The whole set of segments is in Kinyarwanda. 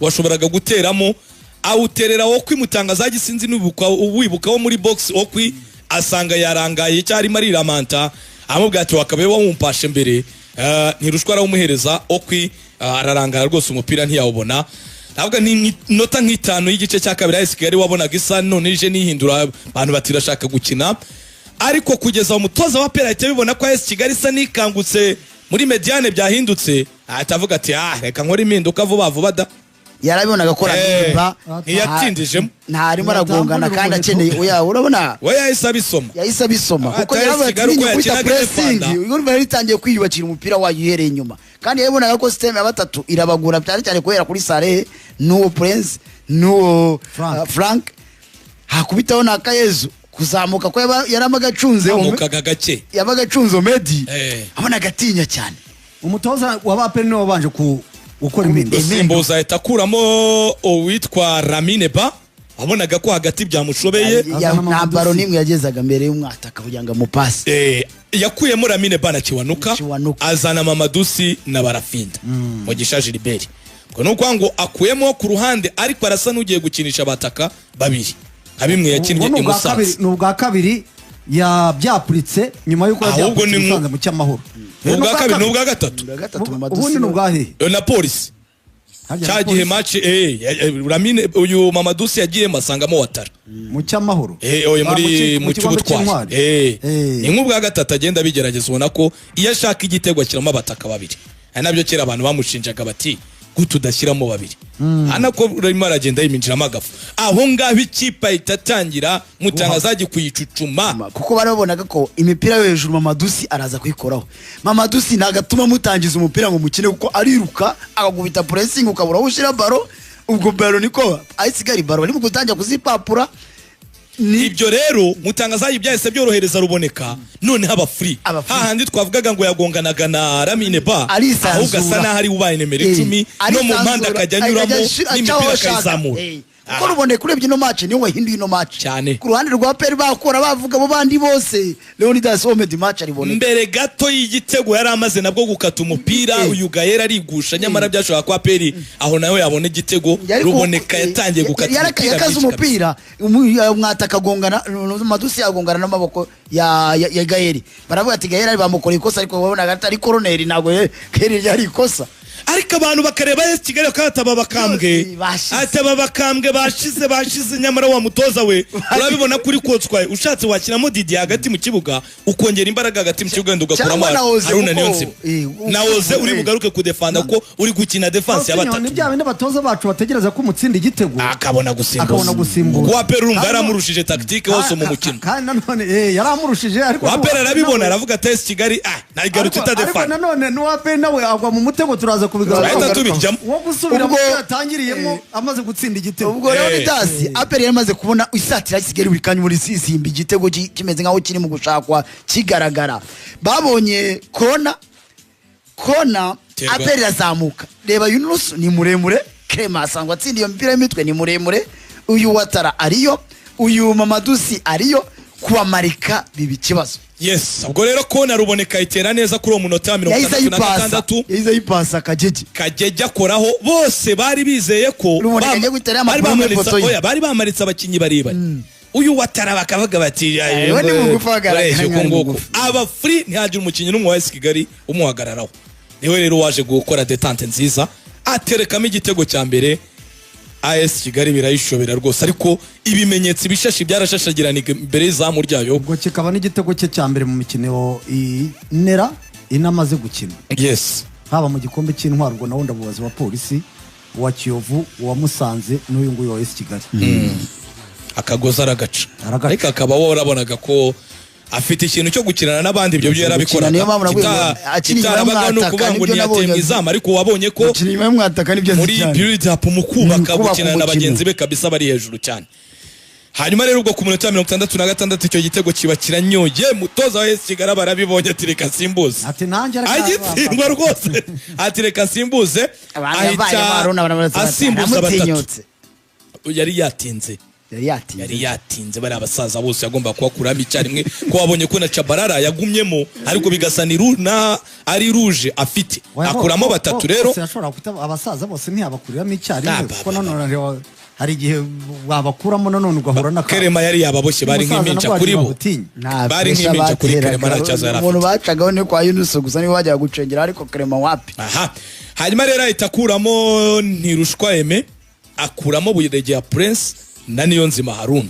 washoboraga guteramo awuterera wo kwimutangazaji sinzi wibuka wo muri box okwi asanga yarangaye cyari mariramanta amubwira ati wakabe wamumpashe mbere ntirushwa aramuhereza okwi ararangara rwose umupira ntiyawubona ntabwo ni nota nk'itanu y'igice cya kabiri AS Kigali wabonaga isa none ije nihindura abantu batirashaka gukina ariko kugeza umutoza wa pera ahita bibona ko AS Kigali isa nikangutse muri mediane byahindutse atavuga ati reka nkora impinduka vuba da yarabibonaga ko Ramimba ntiyatindijemo ntarimo aragongana kandi akeneye oya urabona we yahise abisoma kuko yarabatinye kwita pressing urumva yaritangiye kwiyubakira umupira wayihereye inyuma kandi yabonaga ko system ya batatu irabagura cyane guhera kuri Sare n'uwo Prince n'uwo Frank hakubitaho na Kayezu kuzamuka ko yaramaga acunze umukaga gake yabaga acunze Medi abona gatinya cyane umutoza wabaperi no wabanje ukora impinduka simboza etakuramo uwitwa Lamine Ba wabonaga ko hagati byamushobeye nta baro nimwe yagezaga mbere y'umwataka kugira ngo amupase yakuyemo Lamine Ba na Kiwanuka azana Mamadusi na Barafinda Mugisha Gilbert ngo nuko ngo akuyemo ku ruhande ariko arasa n'ugiye gukinisha abataka babiri abimwe yakinnye imusanze n'ubwa kabiri ya byapuritse nyuma yuko yagiye mu cyamahoro n'ubwa kabiri n'ubwa gatatu ubundi n'ubwahe na Police cyagihe match Lamine uyu Mamadusi yagiye masangamo watara mu cyamahoro muri cy'ubutwari ni nk'ubwa gatatu agenda bigerageza ubona ko iyo ashaka igitego kiramo abataka babiri nabyo kera abantu bamushinjaga bati gutudashyiramo babiri anako urimo aragenda yiminjiramo agafu aho ngaho ikipa itatangira mutangazaji kuyicucuma kuko barabonaga ko imipira yo hejuru Mamadusi araza kuyikoraho Mamadusi nagatuma mutangiza umupira ngo mukine kuko ariruka akagubita pressing ukabura ushira baro ubwo baro niko ayisigari baro bari mu gutangira kuzipapura ibyo rero mutangazaji byahise byorohereza ruboneka none haba free hahandi twavugaga ngo yagonganaga na Lamine Ba ahubwo asa naho ari ubaye nimero 10 no mu mpanda akajya anyuramo n'imipira kayizamura kuko ruboneka urebye no match niwe wahinduye no match cyane ku ruhande rwa peri bakora bavuga abo bandi bose Leonidas Omedi match ariboneka mbere gato y'igitego yari amaze nabwo gukata umupira uyu Gayera arigusha nyamara byashobora kwa peri aho nawe yabone igitego ruboneka yatangiye gukata umupira umwataka gongana Madusi yagongana n'amaboko ya Gayeri baravuga ati Gayera bamukora ikosa ariko babona gatari koroneri nago Gayeri yari ikosa ariko abantu bakareba AS Kigali kataba bakambwe bashize nyamara wa mutoza we urabibona kuri kotswaye ushatse wakiramo Didi hagati mu kibuga ukongera imbaraga hagati mu kibuga ndugakuramo Haruna Niyonzima nawoze uri bugaruke kudefanda ko uri gukina defense y'abatatu ni bya bindi batoza bacu bategereza ko umutsinda igitego akabona gusimbuza kwa Peru urumva yaramurushije tactique hose mu mukino kandi nanone yaramurushije ariko wa Peru arabibona aravuga ati AS Kigali nayigarutse itadefanda ariko nanone n'uwa Peru nawe agwa mu mutego turaza wo gusubira mu yatangiriyemo amaze gutsinda igitego ubwo Leonidas aperi yamaze kubona isatira Kigali buri kanya muri sisimba igitego kimeze nkaho kiri mu gushakwa kigaragara babonye kona aperi yazamuka reba Yunus ni muremure Clement asangwa atsinda iyo mipira y'imitwe ni muremure uyu Watara ariyo uyu Mamadusi ariyo kubamarika bibi kibazo yes ubwo rero kona ruboneka itera neza kuri uwo munota 36 yayize yipasa Kajeje akoraho bose bari bizeye ko bari bamaritse abakinyi baribari uyu Watara bakavuga bati aba free ntihagira umukinyi n'umwe wa AS Kigali umuhagararaho niwe rero waje gukora detente nziza aterekamo igitego cya mbere AS Kigali birayishobera rwose ariko ibimenyetso bishashe byarashashagirana imbere zamu ryayo ubwo kikaba n'igitego cye cya mbere mu mikino inera inamaze gukina yes haba mu gikombe cy'intwaro ubwo nawo ndabubaza wa polisi wa Kiyovu wa Musanze n'uyu nguyu wa AS Kigali akagoza aragaca ariko akaba warabonaga ko afite ikintu cyo gukirana n'abandi ibyo yarabikora kitarabaga no kuvuga ngo ntiyatemwe izamu ariko wabonye ko muri build up mu kubaka gukina na bagenzi be kabisa bari hejuru cyane hanyuma rero ubwo ku minota 66 icyo gitego kiba kiranyoye mutoza wa AS Kigali barabibonye ati reka simbuze ati nanjye agitsindwa rwose ati reka simbuze ahita asimbuza batatu yari yatinze yari yatinze bari abasaza bose yagomba kubakuramo icyarimwe ko wabonye ko na Chabarara yagumyemo ariko bigasa ni ari ruje afite akuramo batatu rero yashobora kwita abasaza bose ntiyabakuriramo icyarimwe kuko nanone hari igihe wabakuramo nanone ugahura na Kerema yari yababoshye bari nk'iminja kuri bo bari nk'iminja kuri Kerema nacyaza yarafite umuntu bacagaho ne kwa Yunus gusa ni wajya gucengera ariko Kerema wapi hanyuma rero itakuramo ntirushwa Aime akuramo Buyeregeye Prince na Niyonzima Haruna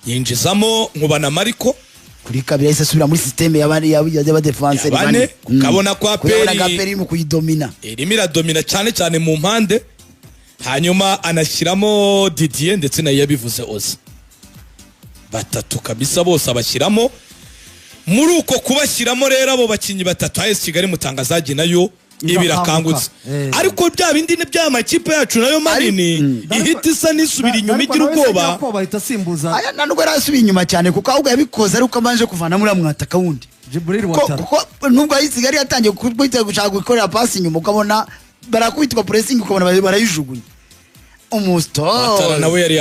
yinjizamo Nkubana Mariko kuri kabiri yise subira muri systeme y'aba defense bane ukabona kwa Peri mu kuyidomina irimo iradomina cyane mu mpande hanyuma anashyiramo Didier ndetse na yabivuze Oza batatu kabisa bose abashyiramo muri uko kubashyiramo rero abo bakinyi batatu AS Kigali Mutangazaji nayo ibirakangutse ariko bya bindi ne bya makipe yacu nayo manini ihita isa nisubira inyuma igira ubwoba aya nanubwo yarasubiye inyuma cyane kuko ahubwo yabikoze ariko amanje kuvana muri amwataka wundi Jibril Watara kuko nubwo AS Kigali yatangiye kwita gushaka gukorera pass inyuma ukabona barakubitwa pressing ukabona barayijugunya Watara nawe yari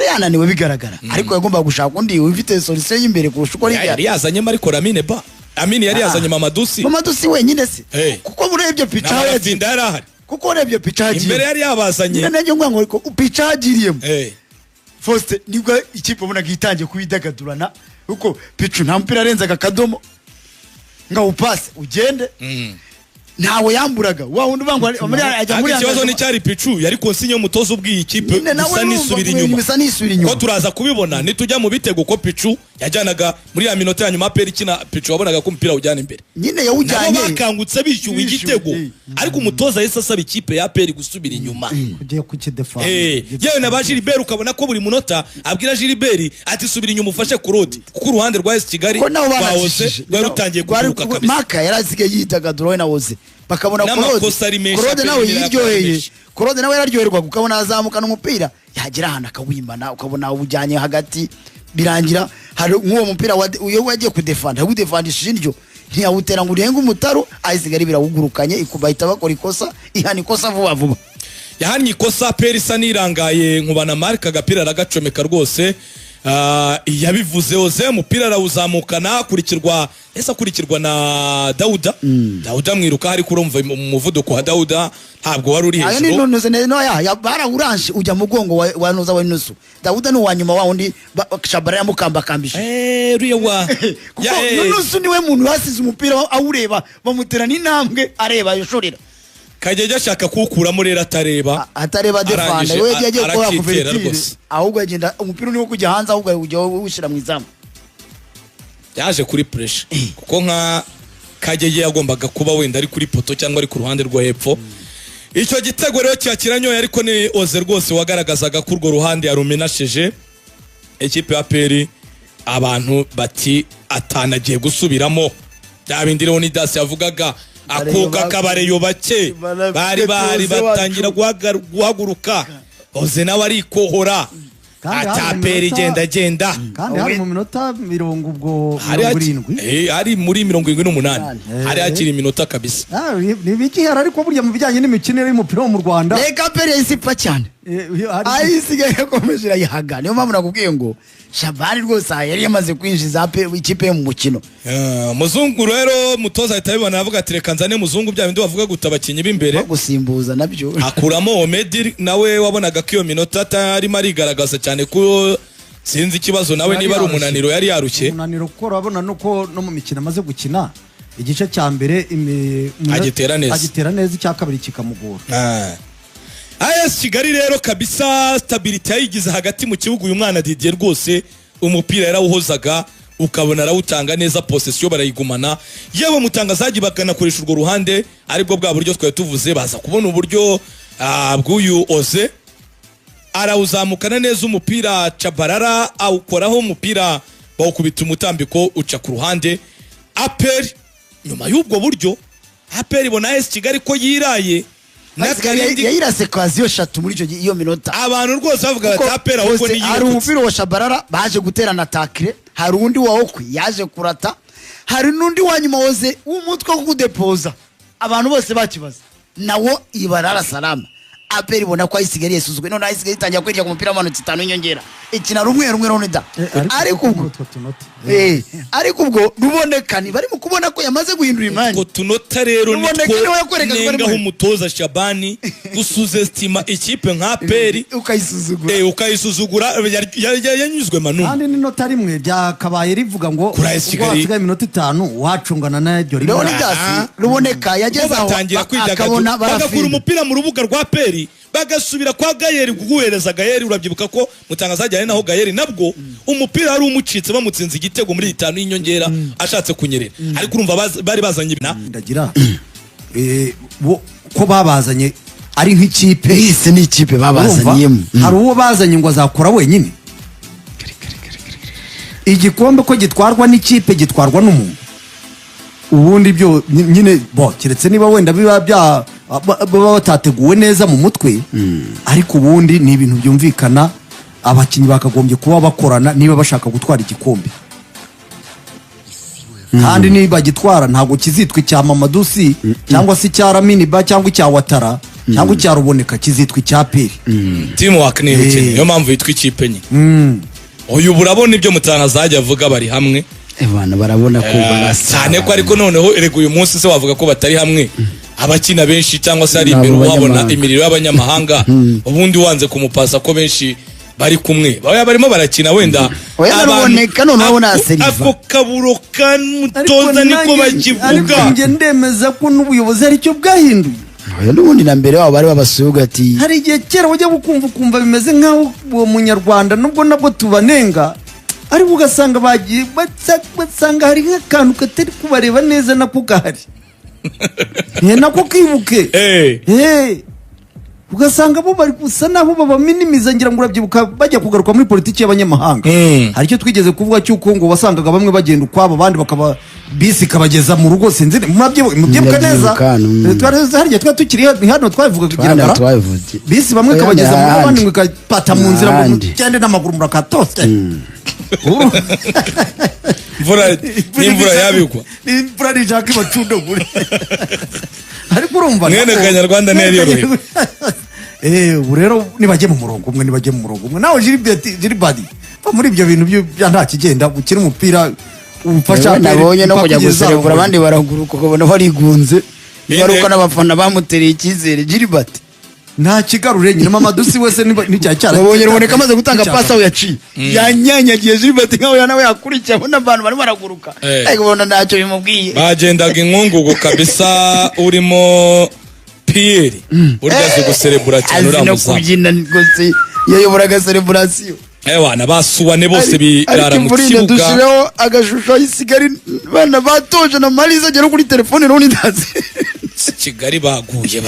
yananiwe bigaragara ariko yagomba gushaka undi ufite solution y'imbere kurusha uko yari yazanye Mariko Lamine ba Amini yari yazanye Mamadusi wenyine se kuko urebye picha yazinda yarahari kuko urebye picha yagiye imbere yari yabazanye nene ngo ngo picha yagiriyemo Faustin nibwo ikipe ubonaga itangiye kubidagadurana kuko pichu nta mpira arenzaga kadomo nga upase ugende ntawe yamburaga wa wundi bangwa ajya muri ikibazo ni cyari Pichu yari konsinye umutozo ubwiye ikipe gusa nisubira inyuma ko turaza kubibona nitujya mu bitego ko Pichu yajyanaga muri ya minota ya nyuma peri kina Pichu wabonaga ko umupira ujyana imbere nyine yawujyanye bakangutse bishyuwe igitego ariko umutoza yese asaba ikipe ya peri gusubira inyuma kugiye kukidefend yewe na Gilbert ukabona ko buri munota abwira Gilbert ati subira inyuma ufashe Claude kuko uruhande rwa AS Kigali bawose rwarutangiye kuruka kabisa maka yarasigaye yitagadura na woze bakabona Claude nawe yiryoheye Claude nawe yararyoherwa ukabona azamuka n'umupira yagira hana akawimana ukabona ubujyanye hagati birangira hari nk'uwo mupira uyo wagiye kudefanda udefandishije indyo ntiyawutera ngo urenge umutaru AS Kigali birawugurukanye ikubahita bakora ikosa ihana ikosa vuba yahanye ikosa Perisa nirangaye Nkubana Mark agapira aragacomeka rwose yabivuze Oze umupira arawuzamukana akurikirwa na Dauda mwiruka hari kurumva umuvuduko wa Dauda ntabwo wari uri hejuru ayo no barawuranje ujya mugongo wa Nuza wa Nusu Dauda no wanyuma wa undi Chabarara mukamba kambishe ruyewa Nusu niwe muntu wasize umupira awureba bamutera n'intambwe areba yoshorera Kajeje ashaka kukuramo rero atareba defanda we yagiye gukora kuvertire ahubwo agenda umupira niwo kujya hanze ahubwo ujya ushira mu izamu yaje kuri pressure kuko nka Kajeje yagombaga kuba wenda ari kuri poto cyangwa ari ku ruhande rwo hepfo icyo gitego rero cyakiranyoye ariko ni Oze rwose wagaragazaga ko urwo ruhande yarumenasheje ekipe ya Peri abantu bati atanagiye gusubiramo byabindi rero ni Das yavugaga akuka kabareyo bake bari batangira guhaguruka Oze nawe ari kohora ataperi genda kandi hari mu minota 70 hari muri 78 hari akiri minota kabisa nibiki hari ariko burya mu bijyanye n'imikino y'umupira wo mu Rwanda reka peri isipa cyane ayisigaye yakomeje yahaga niyo mpamvu nakubwiye ngo Shabani rwose yari yamaze kwinjiza ikipe mu mukino Muzungu rero mutoza ahita bibona avuga ati reka nzane Muzungu bya bindi bavuga gutabakinyi b'imbere gusimbuza nabyo akuramo Omedi nawe wabonaga ko iyo minota atari marigaragaza cyane ko sinzi ikibazo nawe niba ari umunaniro yari yarushye umunaniro ko urabona nuko no mu mikino amaze gukina igice cya mbere agitera neza icya kabiri kikamugora AS Kigali rero kabisa stability yayigize hagati mu kibugu uyu mwana Didier rwose umupira yarawuhozaga ukabona arawutanga neza possession barayigumana yewe Mutangazaji bakanakoresha urwo ruhande aribwo bwa buryo twaye tuvuze baza kubona uburyo bw'uyu Oze arawuzamukana neza umupira Chabarara awukoraho umupira bawukubita umutambiko uca ku ruhande Aperi nyuma y'ubwo buryo Aperi ibona AS Kigali ko yiraye yayirase kwaziyo 3 muri iyo minota abantu rwose bavuga ati Aperi ahubwo ni hari umupira wa Chabarara baje guterana takire hari undi wa Okwi yaje kurata hari nundi wanyuma Oze umutwe wo kudepoza abantu bose bakibaza nawo ibarara salama aperi bona ko ayisigaye yesuzugwe none ayisigaye itangira kwirya ku mupira w'amanota 5 inyongera ikina rumwe none da ariko ubwo rubonekani bari mu kubona ko yamaze guhindura imani ko tunota rero nengaho umutoza Shabani gusuzestima ikipe nka aperi ukayisuzugura yanyuzwe Manu kandi n'inota rimwe byakabaye rivuga ngo wasigaye iminota 5 wacungana naryo ruboneka yageze aho akabona bagakura umupira mu rubuga rwa aperi bagasubira kwa Gayeri kuguhereza Gayeri urabyibuka ko mutangazajyane naho Gayeri nabwo umupira ari umucitse bamutsinze igitego muri 5 y'inyongera ashatse kunyerera ariko urumva bari bazanye ndagira ko babazanye ari nk'ikipe ise ni ikipe babazanyemo hari uwo bazanye ngo azakora wenyine igikombe ko gitwarwa n'ikipe gitwarwa n'umuntu ubundi byo nyine keretse niba wenda biba baba batateguwe neza mu mutwe ariko ubundi ni ibintu byumvikana abakinnyi bakagombye kuba bakorana niba bashaka gutwara igikombe kandi niba gitwara ntabwo kizitwa icya Mamadusi cyangwa se icya Raminiba cyangwa icya Watara cyangwa icya Ruboneka kizitwa icya Peri teamwork ni ibikini niyo mpamvu yitwa ikipe nyine uyu burabona ibyo mutangazajya avuga bari hamwe Ebana barabona ko cyane ko ariko noneho erega uyu munsi se wavuga ko batari hamwe abakina benshi cyangwa se ari imbere wabona imiriro y'abanyamahanga ubundi wanze kumupasa ko benshi bari kumwe barimo barakina wenda baraboneka none babona Seriva ako kaburo kan mutoza niko bakivuga ariko nge ndemeza ko n'ubuyobozi ari cyo bwahinduye n'ubundi na mbere wabo bari babasuga ati hari igihe kera wajya kumva bimeze nkaho uwo munyarwanda nubwo tubanenga ariko ugasanga bagiye basanga hari nk'akantu katari kubareba neza nako gahari nako kibuke ugasanga bo bari gusa naho babaminimiza ngira ngo urabyibuka bajya kugaruka muri politiki y'abanyamahanga hari icyo twigeze kuvuga cy'uko ngo wasangaga bamwe bagenda ukwabo abandi bakaba bisi kabageza mu rugo sinzi mubyibuka neza hari twa tukiri hano twavuga kugira bisi bamwe kabageza mu rugo abandi ngikapata mu nzira ngo cyane n'amaguru murakatose n'imvura yabigwa n'imvura nijaka ibacundagure ariko urumva mwene Kanyarwanda neriyo ubu rero nibajye mu murongo umwe nawe Gilbert muri ibyo bintu bya nta kigenda ukina umupira ufasha nabonye no kujya guserebura abandi baraguruka ukabona barigunze baruka n'abafana bamutereye icyizere Gilbert nta kigarure nyine Mamadusi wese n'icya cyara babonye Ruboneka amaze gutanga pasa aho yaciye yanyanyagiye Gilbert nkaho nawe yakurikiye abona abantu bari baraguruka ariko ubona ntacyo bimubwiye bagendaga inkungugu kabisa urimo Pierre burya zo guserebura cyane uramuza no kubyina gose yayoboraga celebration ewana basuwane bose birara mu kibuga dushireho agashusho isigari bana batoje na Mariza agera kuri telefone none ndazi Kigali baguye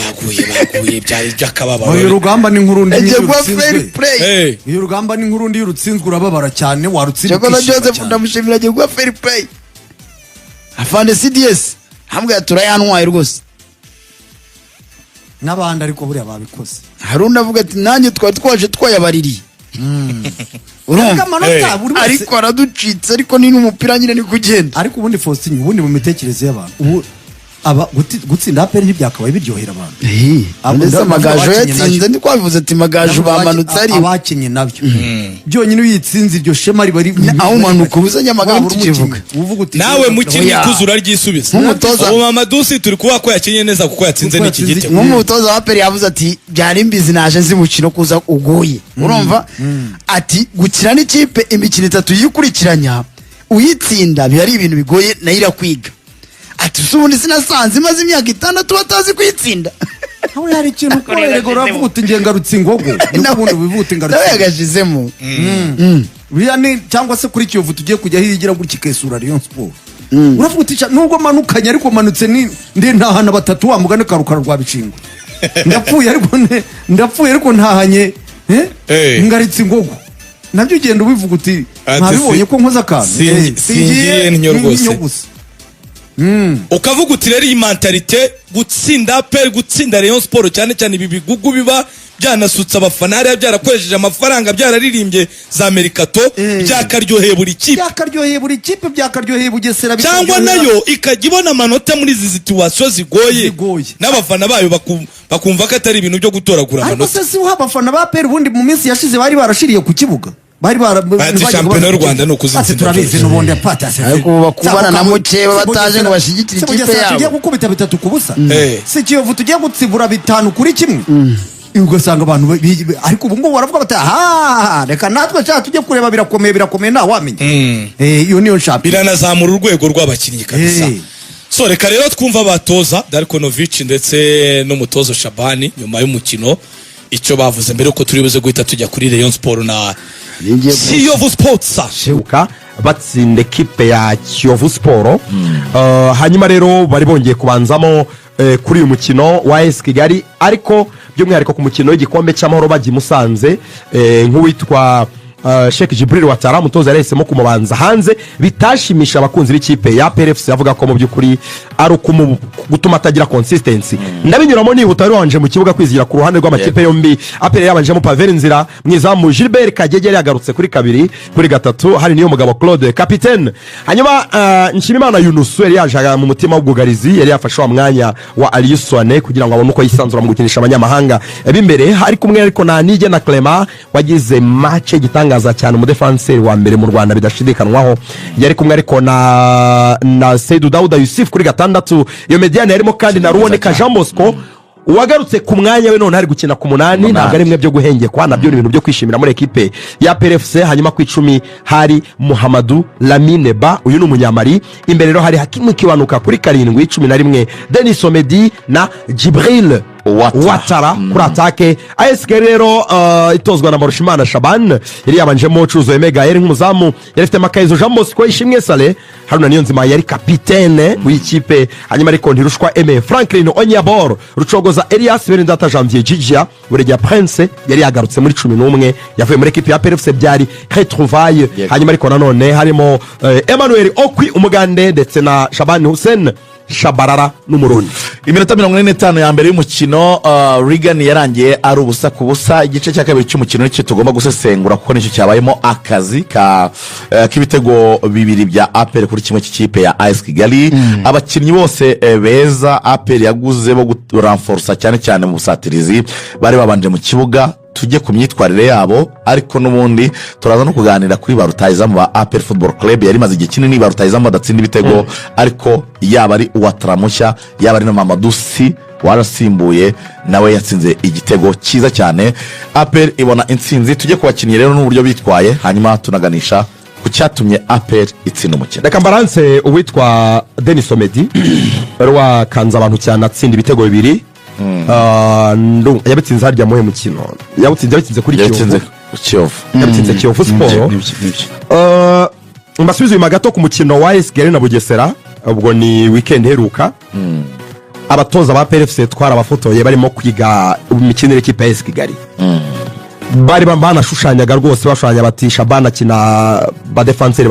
byari byakababaro uyu rugamba ni nkuru ndi y'urutsinzwe uyu rugamba ni nkuru ndi y'urutsinzwe urababara cyane warutsinzwe Jacob Joseph ndamushimira agiye gwa fair play afande CDS hamwe yaturayantwaye rwose n'abandi ariko buriya babikoze Haruna avuga ati nanjye twaje twayabaririye ariko araducitse ariko ni n'umupira nyine ni kugenda ariko ubundi Faustin ubundi mu mitekerereze y'abantu ubu gutsinda aperi ntibyakabaye biryohera abantu ndetse Amagaju yatsinze ndi kwabivuze ati Magaju bamanutse ari abakinye nabyo byonyine uyitsinze iryo shema riba aho umanuka ubuzanya Amagaju tukivuga nawe mukinyi kuzura ryisubiza ubu Mamadusi turi kuba ko yakinye neza kuko yatsinze n'iki gitego nk'umutoza wa aperi yavuze ati byari imbizi naje nzi mukino kuza ugoye urumva ati gukina n'ikipe imikino 3 yikurikiranya uyitsinda byari ibintu bigoye nayo irakwiga ati ubundi sinasanze imaze imyaka 6 batazi kwitsinda aho yari ikintu korerego uravuga uti ngengarutse ingogo n'ubundi bivuta ingarutse nawe yagashizemo ni cyangwa se kuri Kiyovu tugiye kujya higira gutya Kesura Rayon Sport uravuga uti nubwo manukanye ariko manutse ndi ntahana batatu wa mugane karukara rwa bicingo ndapfuye ariko ntahanye ngaritse ingogo nabyo ugenda ubivuga uti ntabibonye ko nkoza akantu singiye nyo rwose ukavuga uti rero iyi mentalite gutsinda Rayon Sport cyane ibi bigugu biba byanasutse abafana hariya byarakoresheje amafaranga byararirimbye za merikato byakaryoheye buri kipe byakaryoheye Bugesera cyangwa nayo ikajya ibona amanota muri izi situwasiyo zigoye n'abafana bayo bakumva ko atari ibintu byo gutoragura amanota. Ariko se si uha abafana ba PL ubundi mu minsi yashize bari barashiriye ku kibuga bati shampiyona y'u Rwanda no kuzinzira turabizi n'ubundi patase ariko bakubana na mukeba bataje ngo bashigikire ikipe yabo tugiye gukubita 3-0 si Kiyovu tugiye gutsibura 5-1 ugasanga abantu ariko ubu ngubu baravuga bati reka natwe cyane tujye kureba birakomeye nta wamenya iyo niyo shampiyona biranazamura urwego rw'abakinnyi kabisa. So reka rero twumva abatoza Darkonovic ndetse n'umutozo Shabani nyuma y'umukino icyo bavuze mbere uko turi buze guhita tujya kuri Rayon Sport na Kiyovu Sports shebuka batsinde equipe ya Kiyovu Sport. Hanyuma rero bari bongeye kubanzamo kuri uyu mukino wa AS Kigali ariko by'umwihariko ku mukino w'igikombe cy'amahoro bagiye Musanze nk'uwitwa Sheikh Jibril Watara mutoza yahisemo kumubanza hanze bitashimisha abakunzi b'ikipe ya PRFC yavuga ko mu by'ukuri ari gutuma atagira consistency. Ndabinyuramo nihuta rero wanje mu kibuga kwizigira ku ruhande rw'amakipe yombi. APR yabanjemo Pavel Nzira mwizamu Gilbert Kagege yagarutse kuri 2 kuri 3 hari niyo mugabo Claude capitaine. Hanyuma Nshimimana Yunus yari yajaga mu mutima w'ubwugarizi yari yafashe wa mwanya wa Aliou Swane kugira ngo abone uko yisanzura mu gukinisha abanyamahanga bimbere hari kumwe ariko na Nige na Clement wagize match gitangaza cyane mu defenseur wa mbere mu Rwanda bidashidikanwaho yari kumwe ariko na Seydou Daouda Yusuf kuri 6 iyo mediane yarimo kandi na Ruoneka Jean Bosco wagarutse ku mwanya we none hari gukina ku 8 ntabwo ari mwe byo guhengekwa nabyo ibintu byo kwishimira muri equipe ya PRFC. Hanyuma ku 10 hari Muhammadu Lamine Ba uyu ni umunyamari imbere rero hari Hakimu Kiwanuka kuri 7 11 Denis Omedi na Jibril Watara kuri atake. AS Kigali rero itozwa na Marushimana Shaban yari yabanjemo Cuzo Emega yari nk'umuzamu yari afite Makayizo Jean Bosco Ishimwe Sale Haruna Niyonzima yari capitaine w'ikipe. Hanyuma ariko ntirushwa Aime Franklin Onyabor Rucogoza Elias Berindata Janvier Gigia Buregia Prince yari yagarutse muri 11 yavuye muri equipe ya PRFC byari retrouvaille. Hanyuma ariko nanone harimo Emmanuel Okwi umugande ndetse na Shaban Hussein Shabarara n'umurundi. Iminota 45 ya mbere y'umukino Regan yarangiye ari ubusa ku busa. Igice cya kabiri cy'umukino cyo tugomba gusesengura kuko nicyo cyabayemo akazi k'ibitego bibiri bya APR kuri kimwe cy'ikipe ya AS Kigali. Abakinnyi bose beza APR yaguze bo renforcer cyane mu busatirizi bari babanje mu kibuga. Tujye ku myitwarire yabo ariko n'ubundi turaza no kuganira kuri barutayizamu ba APR Football Club yari maze igihe kinini barutayizamu badatsinda ibitego ariko yaba ari uwataramushya yaba ari na Mamadusi warasimbuye nawe yatsinze igitego cyiza cyane. APR ibona intsinzi. Tujye kubakinnyi rero n'uburyo bitwaye hanyuma tunaganisha ku cyatumye APR itsinda umukino. Reka mbaranse uwitwa Denis Omedi bari wakanze abantu cyane atsinda ibitego bibiri. Yabitsinze harya muhe mukino yabitsinze kuri Kiyovu yabitsinze Kiyovu Sport. Mbasubiza uyu magato ku mukino wa AS Kigali na Bugesera ubwo ni weekend heruka. Abatoza ba PRFC twara abafotoye barimo kwiga imikinire equipe ya AS Kigali bari banashushanyaga rwose bashanya batisha bana kina ba defenseur